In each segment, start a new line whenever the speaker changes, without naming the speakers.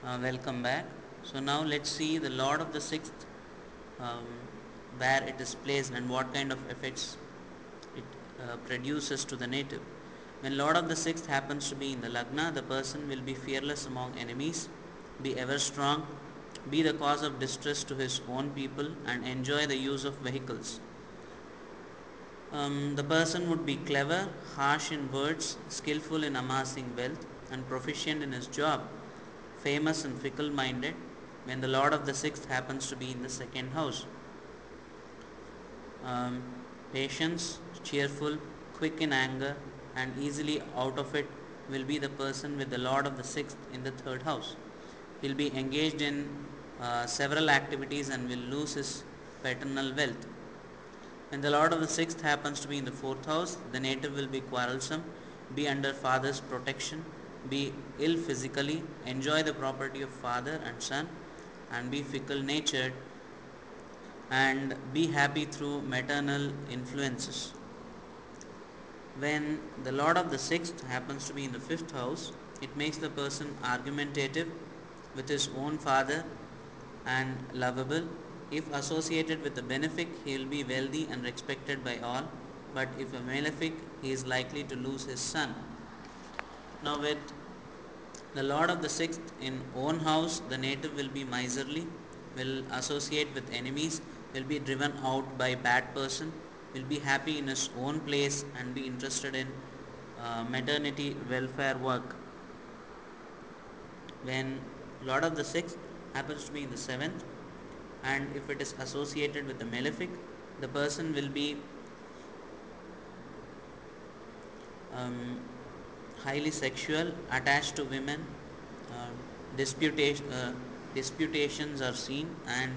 Welcome back. So now let's see the Lord of the Sixth, um, where it is placed and what kind of effects it produces to the native. When Lord of the Sixth happens to be in the Lagna, the person will be fearless among enemies, be ever strong, be the cause of distress to his own people, and enjoy the use of vehicles. The person would be clever, harsh in words, skillful in amassing wealth, and proficient in his job, famous and fickle minded when the Lord of the Sixth happens to be in the second house. Um, Patience, cheerful, quick in anger, and easily out of it will be the person with the Lord of the Sixth in the third house. He'll be engaged in several activities and will lose his paternal wealth. When the Lord of the Sixth happens to be in the fourth house, the native will be quarrelsome, be under father's protection, be ill physically, enjoy the property of father and son, and be fickle natured and be happy through maternal influences. When the Lord of the Sixth happens to be in the fifth house, it makes the person argumentative with his own father and lovable. If associated with a benefic, he will be wealthy and respected by all, but if a malefic, he is likely to lose his son. Now, with the Lord of the Sixth in own house, the native will be miserly, will associate with enemies, will be driven out by bad person, will be happy in his own place and be interested in maternity welfare work. When Lord of the Sixth happens to be in the seventh, and if it is associated with the malefic, the person will be um, highly sexual, attached to women, uh, disputation, disputations are seen, and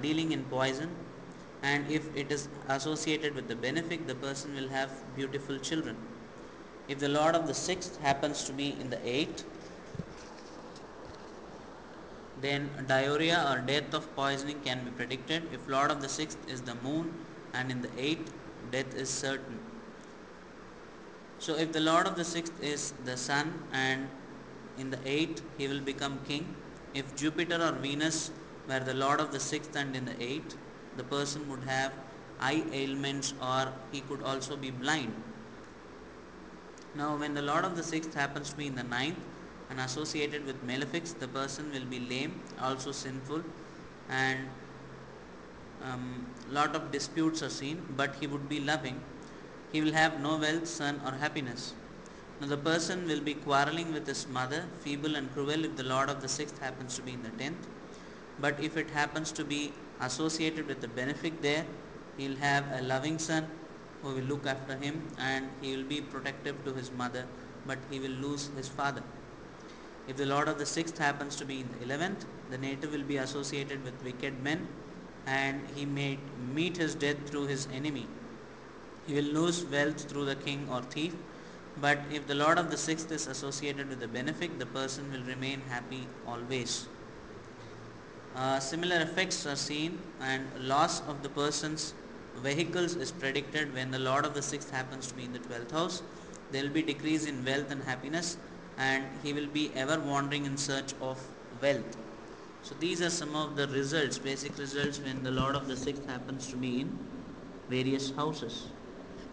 dealing in poison. And if it is associated with the benefic, the person will have beautiful children. If the Lord of the Sixth happens to be in the eighth, then diarrhea or death of poisoning can be predicted. If Lord of the Sixth is the moon and in the eighth, death is certain. So if the Lord of the Sixth is the sun and in the eighth he will become king. If Jupiter or Venus were the Lord of the Sixth and in the eighth, the person would have eye ailments or he could also be blind. Now, when the Lord of the Sixth happens to be in the ninth and associated with malefics, the person will be lame, also sinful, and lot of disputes are seen, but he would be loving. He will have no wealth, son, or happiness. Now, the person will be quarreling with his mother, feeble and cruel if the Lord of the Sixth happens to be in the tenth. But if it happens to be associated with the benefic there, he'll have a loving son who will look after him and he will be protective to his mother, but he will lose his father. If the Lord of the Sixth happens to be in the 11th, the native will be associated with wicked men and he may meet his death through his enemy. He will lose wealth through the king or thief, but if the Lord of the Sixth is associated with the benefic, the person will remain happy always. Similar effects are seen, and loss of the person's vehicles is predicted when the Lord of the Sixth happens to be in the 12th house. There will be decrease in wealth and happiness, and he will be ever wandering in search of wealth. So these are some of the results, basic results when the Lord of the Sixth happens to be in various houses.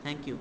Thank you.